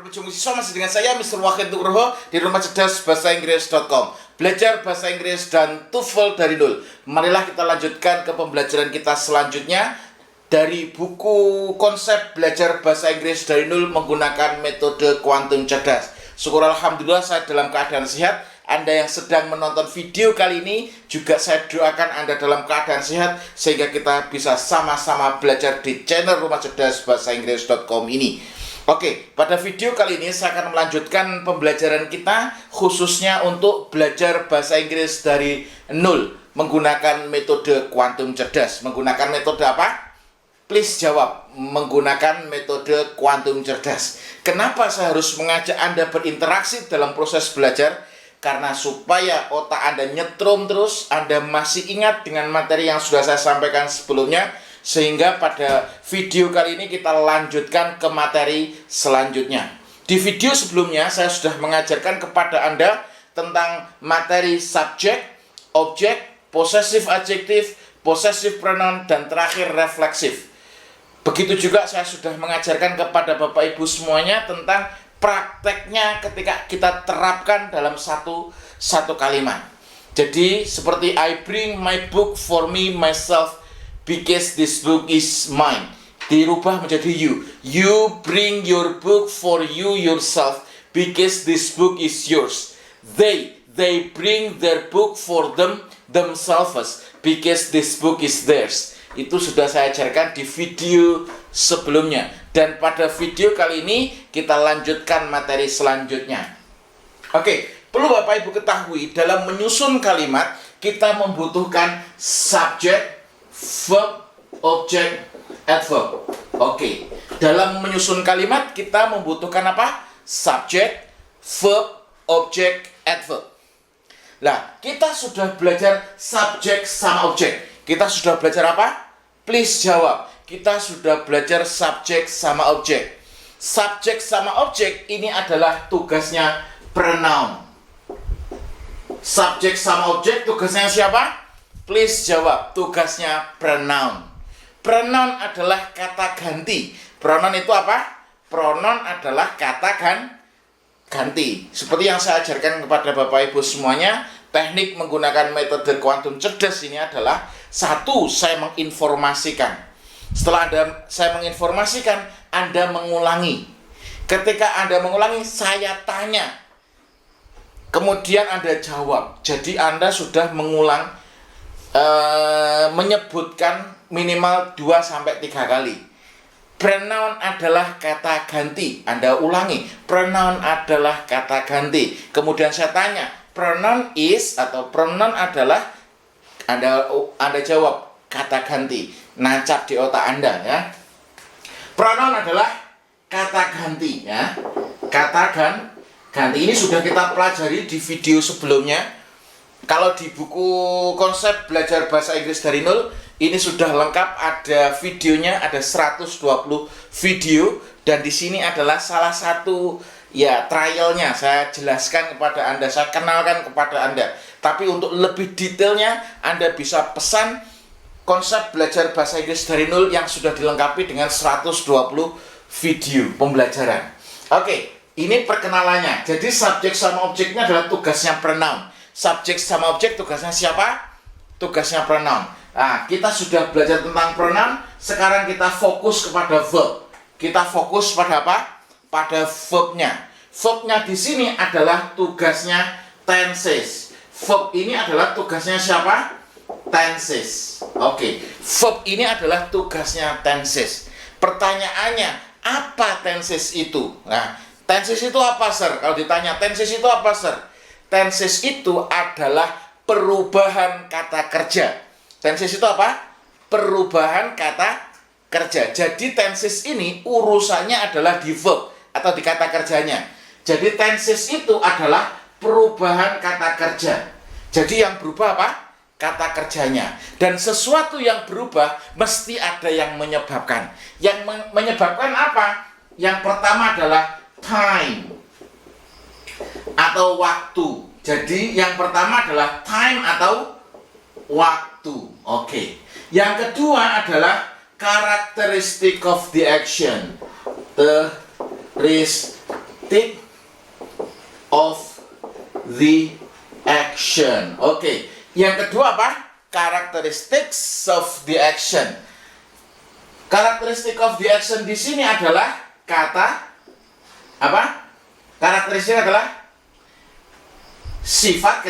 berjumpa masih dengan saya Mr. Wahid Nugroho di Rumah Cerdas Bahasa Inggris.com. Belajar bahasa Inggris dan TOEFL dari nol. Marilah kita lanjutkan ke pembelajaran kita selanjutnya dari buku konsep belajar bahasa Inggris dari nol menggunakan metode kuantum cerdas. Syukur alhamdulillah saya dalam keadaan sehat. Anda yang sedang menonton video kali ini juga saya doakan Anda dalam keadaan sehat sehingga kita bisa sama-sama belajar di channel Rumah Cerdas Bahasa Inggris.com ini. Oke, pada video kali ini saya akan melanjutkan pembelajaran kita khususnya untuk belajar bahasa Inggris dari nol menggunakan metode kuantum cerdas. Menggunakan metode apa? Please jawab. Menggunakan metode kuantum cerdas. Kenapa saya harus mengajak Anda berinteraksi dalam proses belajar? Karena supaya otak Anda nyetrum terus, Anda masih ingat dengan materi yang sudah saya sampaikan sebelumnya, sehingga pada video kali ini kita lanjutkan ke materi selanjutnya. Di video sebelumnya saya sudah mengajarkan kepada Anda tentang materi subjek, objek, possessive adjektif, possessive pronoun, dan terakhir refleksif. Begitu juga saya sudah mengajarkan kepada Bapak Ibu semuanya tentang prakteknya ketika kita terapkan dalam satu kalimat. Jadi seperti I bring my book for me myself because this book is mine. Dirubah menjadi you. You bring your book for you yourself because this book is yours. They bring their book for themselves because this book is theirs. Itu sudah saya ajarkan di video sebelumnya. Dan pada video kali ini kita lanjutkan materi selanjutnya. Oke, perlu Bapak Ibu ketahui dalam menyusun kalimat kita membutuhkan subjek, verb, object, adverb. Oke, dalam menyusun kalimat kita membutuhkan apa? Subjek, verb, object, adverb. Nah, kita sudah belajar subjek sama objek. Kita sudah belajar apa? Please jawab. Kita sudah belajar subjek sama objek. Subjek sama objek ini adalah tugasnya pronoun. Subjek sama objek tugasnya siapa? Please jawab. Tugasnya pronoun. Pronoun adalah kata ganti. Pronoun itu apa? Pronoun adalah kata ganti. Seperti yang saya ajarkan kepada Bapak Ibu semuanya, teknik menggunakan metode kuantum cerdas ini adalah satu, saya menginformasikan. Setelah saya menginformasikan, Anda mengulangi. Ketika Anda mengulangi, saya tanya. Kemudian Anda jawab. Jadi Anda sudah mengulang, menyebutkan minimal 2-3 kali. Pronoun adalah kata ganti. Anda ulangi. Pronoun adalah kata ganti. Kemudian saya tanya, pronoun is atau pronoun adalah, Anda jawab kata ganti. Nancap di otak Anda ya. Pronoun adalah kata ganti ya. Kata ganti ini sudah kita pelajari di video sebelumnya. Kalau di buku konsep belajar bahasa Inggris dari nol ini sudah lengkap, ada videonya, ada 120 video, dan di sini adalah salah satu ya trialnya. Saya jelaskan kepada Anda, saya kenalkan kepada Anda. Tapi untuk lebih detailnya Anda bisa pesan konsep belajar bahasa Inggris dari nol yang sudah dilengkapi dengan 120 video pembelajaran. Oke, ini perkenalannya. Jadi subjek sama objeknya adalah tugasnya pronoun. Subjek sama objek tugasnya siapa? Tugasnya pronoun. Nah, kita sudah belajar tentang pronoun. Sekarang kita fokus kepada verb. Kita fokus pada apa? Pada verbnya. Verbnya di sini adalah tugasnya tenses. Verb ini adalah tugasnya siapa? Tenses. Oke. Verb ini adalah tugasnya tenses. Pertanyaannya, apa tenses itu? Nah, tenses itu apa, Sir? Kalau ditanya tenses itu apa, Sir? Tenses itu adalah perubahan kata kerja. Tenses itu apa? Perubahan kata kerja. Jadi tenses ini urusannya adalah di verb atau di kata kerjanya. Jadi tenses itu adalah perubahan kata kerja. Jadi yang berubah apa? Kata kerjanya. Dan sesuatu yang berubah mesti ada yang menyebabkan. Yang menyebabkan apa? Yang pertama adalah time atau waktu. Jadi yang pertama adalah time atau waktu. Oke. Yang kedua adalah characteristic of the action. characteristic of the action. Oke, yang kedua apa? Characteristics of the action. Characteristic of the action di sini adalah kata apa? Karakteristik adalah sifat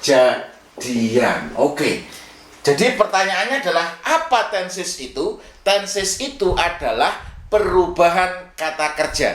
kejadian. Oke. Jadi pertanyaannya adalah apa tenses itu? Tenses itu adalah perubahan kata kerja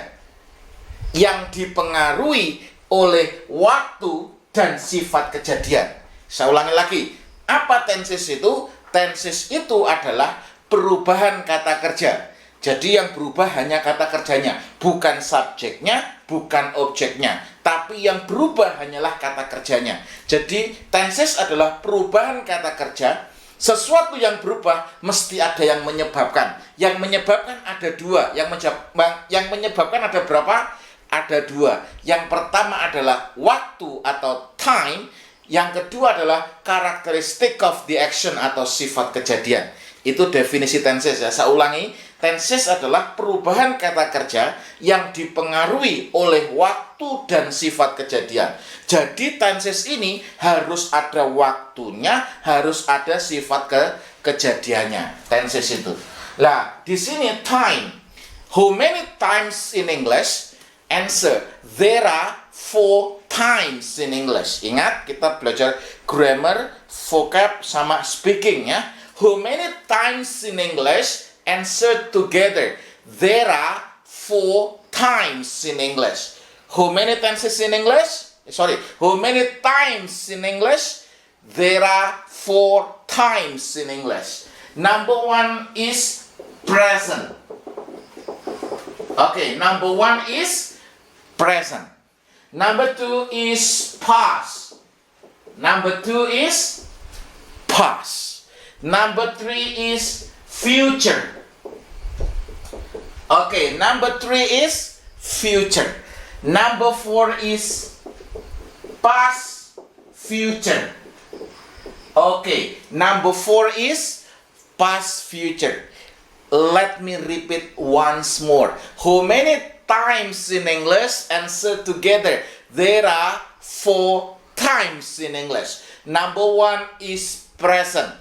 yang dipengaruhi oleh waktu dan sifat kejadian. Saya ulangi lagi. Apa tenses itu? Tenses itu adalah perubahan kata kerja. Jadi yang berubah hanya kata kerjanya, bukan subjeknya, bukan objeknya, tapi yang berubah hanyalah kata kerjanya. Jadi tenses adalah perubahan kata kerja. Sesuatu yang berubah mesti ada yang menyebabkan. Yang menyebabkan ada dua. Yang menyebabkan ada berapa? Ada dua. Yang pertama adalah waktu atau time. Yang kedua adalah characteristic of the action atau sifat kejadian. Itu definisi tenses ya. Saya ulangi, tenses adalah perubahan kata kerja yang dipengaruhi oleh waktu dan sifat kejadian. Jadi tenses ini harus ada waktunya, harus ada sifat kejadiannya. Tenses itu. Lah, di sini time. How many times in English? Answer. There are 4 times in English. Ingat, kita belajar grammar, vocab, sama speaking ya. How many times in English? Answer together. There are 4 times in English. How many tenses in English? How many times in English? There are 4 times in English. Number 1 is present. Okay, number 1 is present. Number 2 is past. Number 2 is past. Number 3 is future. Okay, number 3 is future. Number 4 is past future. Okay, number 4 is past future. Let me repeat once more. How many times in English? Answer together. There are 4 times in English. Number 1 is present.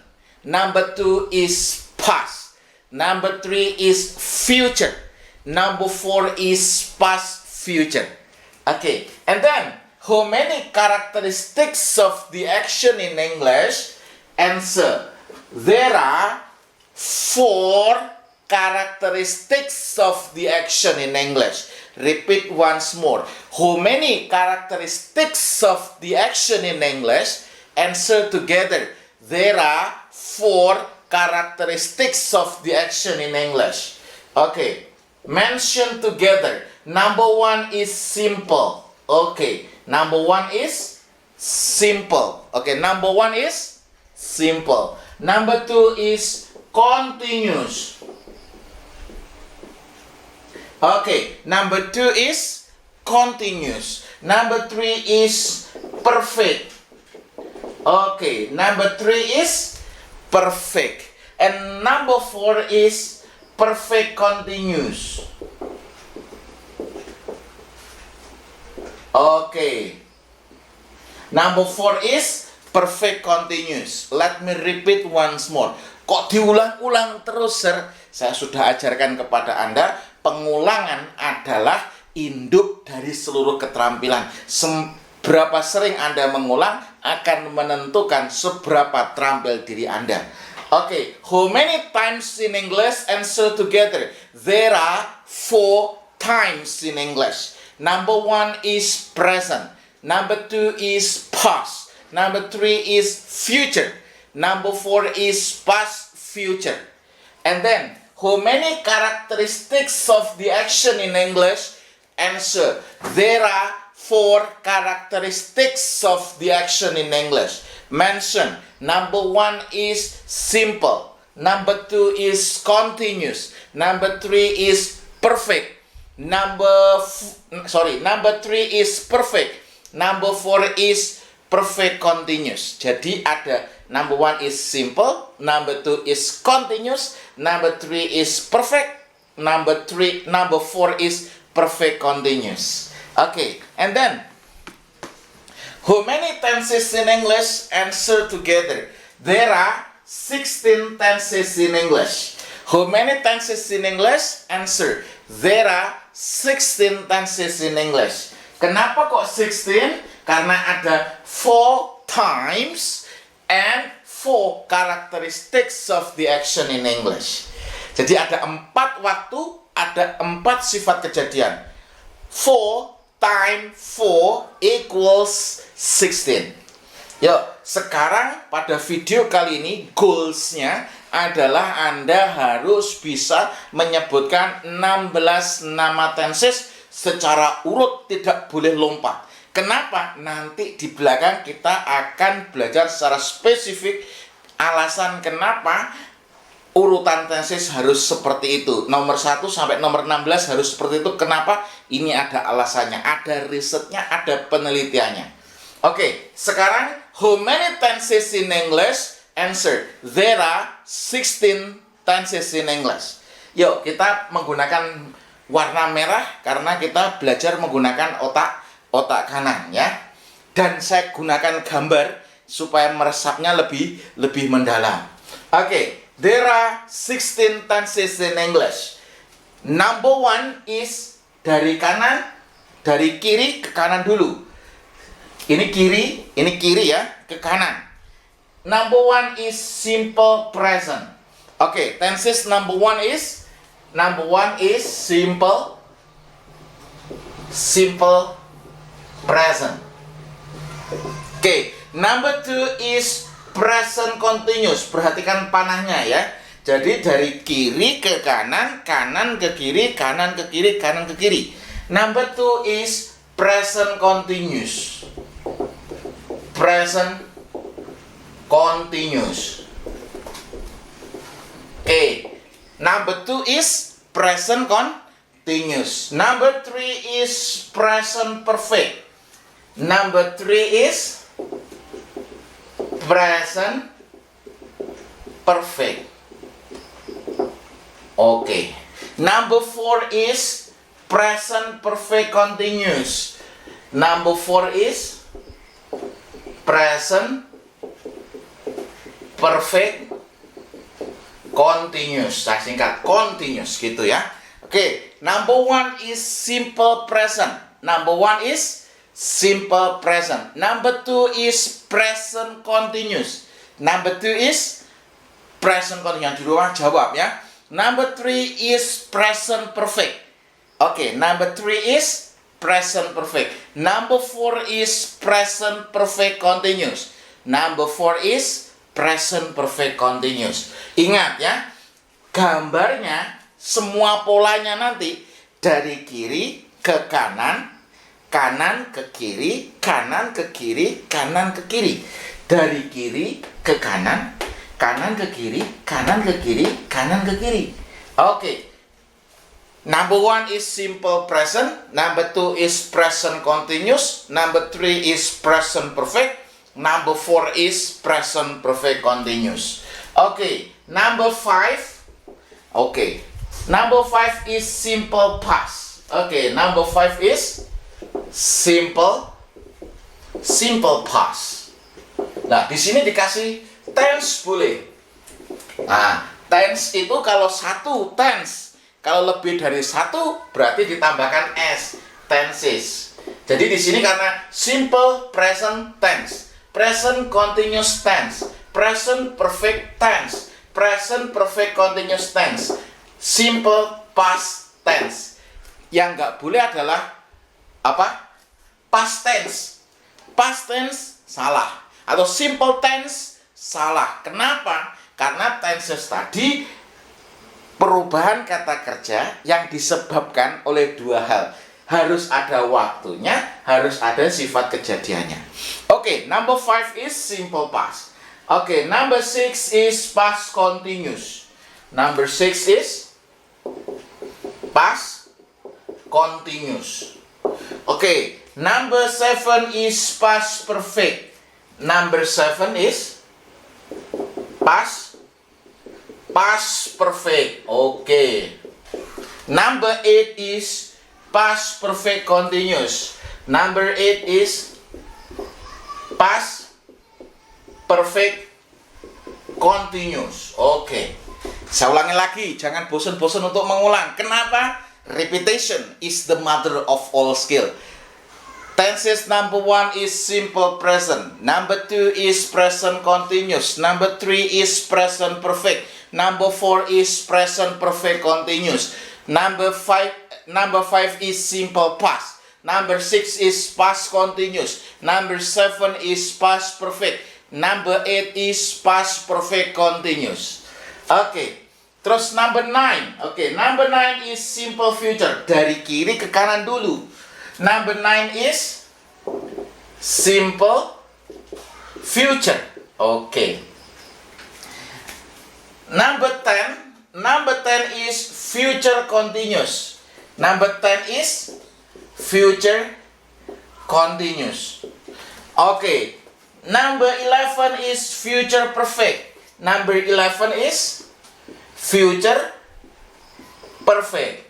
Number 2 is past. Number 3 is future. Number 4 is past future. Okay, and then how many characteristics of the action in English? Answer. There are 4 characteristics of the action in English. Repeat once more. How many characteristics of the action in English? Answer together. There are 4 characteristics of the action in English. Okay, mention together. Number 1 is simple. Okay, number 1 is simple. Okay, number 1 is simple. Number 2 is continuous. Okay, number 2 is continuous. Number 3 is perfect. Okay, number 3 is perfect. And number 4 is perfect continuous. Okay. Number 4 is perfect continuous. Let me repeat once more. Kok diulang-ulang terus, sir? Saya sudah ajarkan kepada Anda, pengulangan adalah induk dari seluruh keterampilan. Berapa sering Anda mengulang akan menentukan seberapa terampil diri Anda. Okay, how many times in English? Answer together. There are 4 times in English. Number 1 is present. Number 2 is past. Number 3 is future. Number 4 is past future. And then, how many characteristics of the action in English? Answer. There are 4 characteristics of the action in English. Mention. Number 1 is simple. Number 2 is continuous. Number 3 is perfect. Number 3 is perfect. Number 4 is perfect continuous. Jadi ada number 1 is simple, number 2 is continuous, number 3 is perfect, Number 4 is perfect continuous. Okay, and then how many tenses in English? Answer together. There are 16 tenses in English. How many tenses in English? Answer. There are 16 tenses in English. Kenapa kok 16? Karena ada 4 times and 4 characteristics of the action in English. Jadi ada 4 waktu, ada 4 sifat kejadian. 4 times 4 equals 16. Yuk, sekarang pada video kali ini goals-nya adalah Anda harus bisa menyebutkan 16 nama tenses secara urut, tidak boleh lompat. Kenapa? Nanti di belakang kita akan belajar secara spesifik alasan kenapa urutan tenses harus seperti itu. Nomor 1 sampai nomor 16 harus seperti itu. Kenapa? Ini ada alasannya, ada risetnya, ada penelitiannya. Oke, sekarang how many tenses in English? Answer. There are 16 tenses in English. Yuk, kita menggunakan warna merah karena kita belajar menggunakan otak kanan ya. Dan saya gunakan gambar supaya meresapnya lebih mendalam. Oke. There are 16 tenses in English. Number 1 is dari kiri ke kanan dulu. Ini kiri ya, ke kanan. Number 1 is simple present. Okay, tenses number 1 is simple present. Okay, number 2 is present continuous. Perhatikan panahnya ya. Jadi dari kiri ke kanan, kanan ke kiri, kanan ke kiri, kanan ke kiri. Number 2 is present continuous. Present continuous. Okay. Number 2 is present continuous. Number 3 is present perfect. Number 3 is present perfect. Okay. Number 4 is present perfect continuous. Number 4 is present perfect continuous. Saya singkat continuous gitu ya. Okay. Number 1 is simple present. Number 1 is simple present. Number 2 is present continuous. Number 2 is present continuous. Di rumah jawab ya. Number 3 is present perfect. Okay, number 3 is present perfect. Number 4 is present perfect continuous. Number 4 is present perfect continuous. Ingat ya, gambarnya semua polanya nanti dari kiri ke kanan, kanan ke kiri, kanan ke kiri, kanan ke kiri. Dari kiri ke kanan, kanan ke kiri, kanan ke kiri, kanan ke kiri. Oke. Number 1 is simple present. Number 2 is present continuous. Number 3 is present perfect. Number 4 is present perfect continuous. Oke. Number 5. Oke. Number 5 is simple past. Oke. Number 5 is simple past. Nah, di sini dikasih tense boleh. Nah, tense itu kalau satu tense, kalau lebih dari satu berarti ditambahkan s, tenses. Jadi di sini karena simple present tense, present continuous tense, present perfect tense, present perfect continuous tense, simple past tense. Yang nggak boleh adalah apa? Past tense. Past tense salah. Atau simple tense salah. Kenapa? Karena tenses tadi perubahan kata kerja yang disebabkan oleh dua hal. Harus ada waktunya, harus ada sifat kejadiannya. Oke, number 5 is simple past. Oke, number 6 is past continuous. Number 6 is past continuous. Oke, number 7 is past perfect. Number 7 is past perfect. Oke. Number 8 is past perfect continuous. Number 8 is past perfect continuous. Oke. Saya ulangi lagi, jangan bosan-bosan untuk mengulang. Kenapa? Repetition is the mother of all skill. Tenses number 1 is simple present. Number 2 is present continuous. Number 3 is present perfect. Number 4 is present perfect continuous. Number 5 is simple past. Number 6 is past continuous. Number 7 is past perfect. Number 8 is past perfect continuous. Oke. Terus number 9. Oke, number 9 is simple future. Dari kiri ke kanan dulu. Number 9 is simple future. Oke. Number 10 is future continuous. Number 10 is future continuous. Oke. Number 11 is future perfect. Number 11 is future perfect.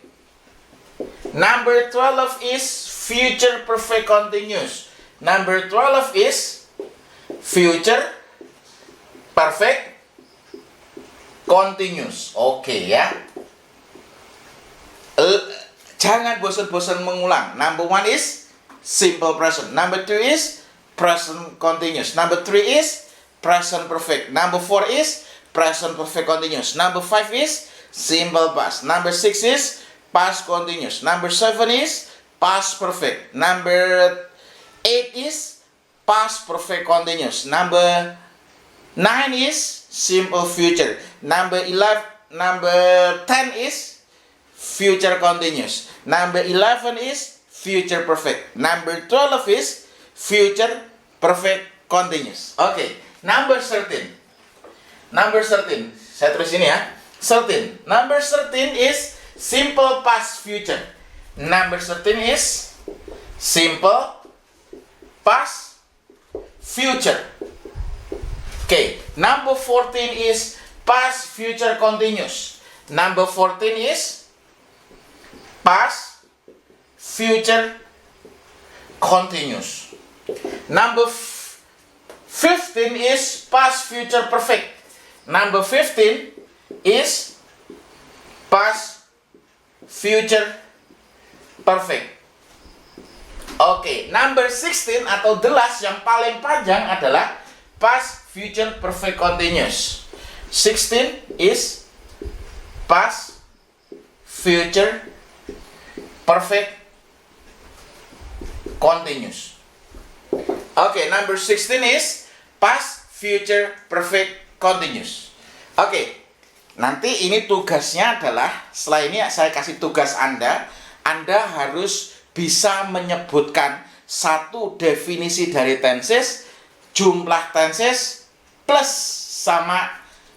Number 12 is future perfect continuous. Number 12 is future perfect continuous. Oke ya. Jangan bosan-bosan mengulang. Number 1 is simple present. Number 2 is present continuous. Number 3 is present perfect. Number 4 is present perfect continuous. Number 5 is simple past. Number 6 is past continuous. Number 7 is past perfect. Number 8 is past perfect continuous. Number 9 is simple future. Number 10 is future continuous. Number 11 is future perfect. Number 12 is future perfect continuous. Oke, number 13. Number 13. Saya tulis ini ya. 13. Number 13 is simple past future. Number 13 is simple past future. Okay. Number 14 is past future continuous. Number 14 is past future continuous. Number 15 is past future perfect. Number 15 is past future perfect. Oke, number 16 atau the last yang paling panjang adalah past future perfect continuous. 16 is past future perfect continuous. Oke, number 16 is past future perfect continuous. Oke, nanti ini tugasnya adalah, setelah ini saya kasih tugas Anda harus bisa menyebutkan satu definisi dari tenses, jumlah tenses, plus sama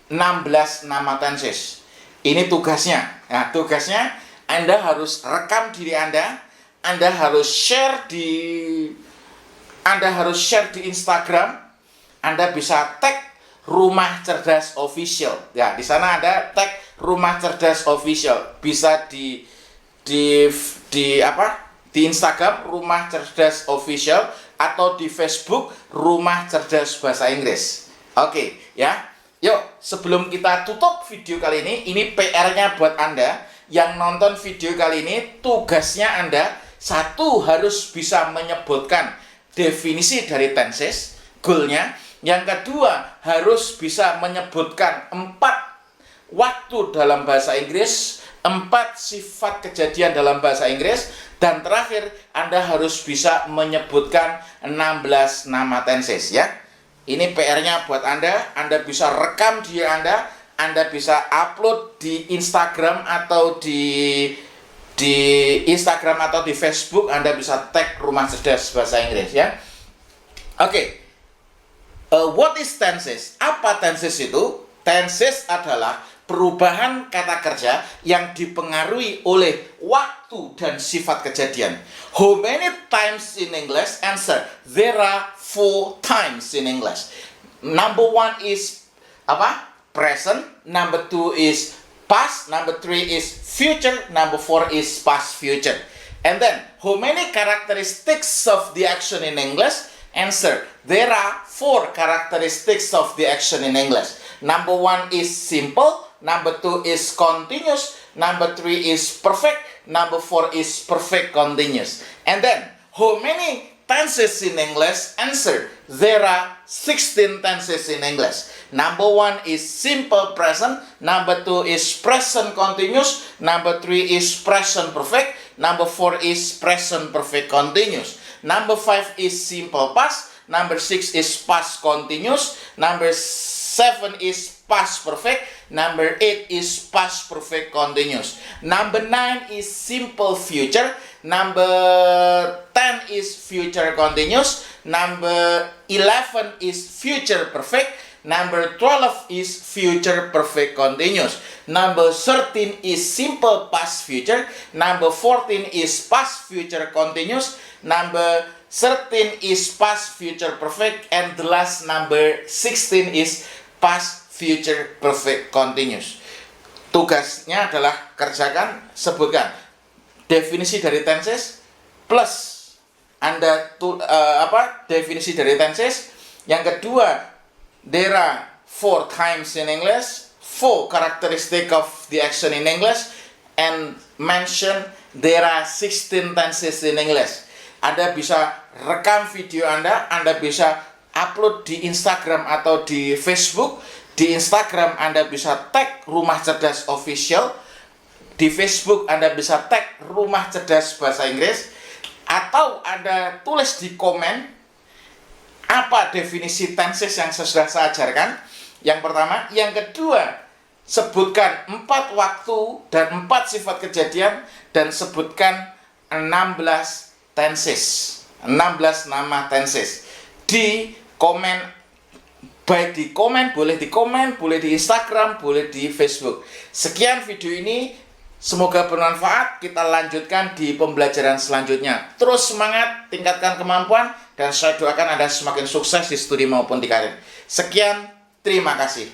16 nama tenses. Ini tugasnya. Nah, tugasnya Anda harus rekam diri Anda harus share di Instagram, Anda bisa tag Rumah Cerdas Official. Ya, di sana ada tag Rumah Cerdas Official. Bisa di Instagram Rumah Cerdas Official atau di Facebook Rumah Cerdas Bahasa Inggris. Oke, ya. Yuk, sebelum kita tutup video kali ini PR-nya buat Anda yang nonton video kali ini, tugasnya Anda satu harus bisa menyebutkan definisi dari tenses, goalnya. Yang kedua, harus bisa menyebutkan 4 waktu dalam bahasa Inggris, 4 sifat kejadian dalam bahasa Inggris, dan terakhir, Anda harus bisa menyebutkan 16 nama tenses ya. Ini PR-nya buat Anda bisa rekam diri Anda bisa upload di Instagram atau di Instagram atau di Facebook, Anda bisa tag Rumah Cerdas Bahasa Inggris ya. Oke. What is tenses? Apa tenses itu? Tenses adalah perubahan kata kerja yang dipengaruhi oleh waktu dan sifat kejadian. How many times in English? Answer. There are 4 times in English. Number 1 is apa? Present. Number 2 is past, number 3 is future, number 4 is past future. And then, how many characteristics of the action in English? Answer, there are 4 characteristics of the action in English. Number 1 is simple, number 2 is continuous, number 3 is perfect, number 4 is perfect continuous. And then, how many tenses in English? Answer, there are 16 tenses in English. Number 1 is simple present, number 2 is present continuous, number 3 is present perfect, number 4 is present perfect continuous, number 5 is simple past, number 6 is past continuous, number 7 is past perfect, number 8 is past perfect continuous, number 9 is simple future, number 10 is future continuous, number 11 is future perfect, number 12 is future perfect continuous, number 13 is simple past future, number 14 is past future continuous, number 13 is past future perfect, and the last number 16 is past future perfect continuous. Tugasnya adalah kerjakan, sebutkan definisi dari tenses plus definisi dari tenses. Yang kedua, there are 4 times in English, 4 characteristic of the action in English, and mention there are 16 tenses in English. Anda bisa rekam video Anda bisa upload di Instagram atau di Facebook. Di Instagram Anda bisa tag Rumah Cerdas Official, di Facebook Anda bisa tag Rumah Cerdas Bahasa Inggris, atau Anda tulis di komen apa definisi tenses yang sudah saya ajarkan. Yang pertama. Yang kedua, sebutkan 4 waktu dan 4 sifat kejadian, dan sebutkan 16 tenses, 16 nama tenses. Di komen, baik di komen, boleh di Instagram, boleh di Facebook. Sekian video ini, semoga bermanfaat. Kita lanjutkan di pembelajaran selanjutnya. Terus semangat, tingkatkan kemampuan, dan saya doakan Anda semakin sukses di studi maupun di karir. Sekian, terima kasih.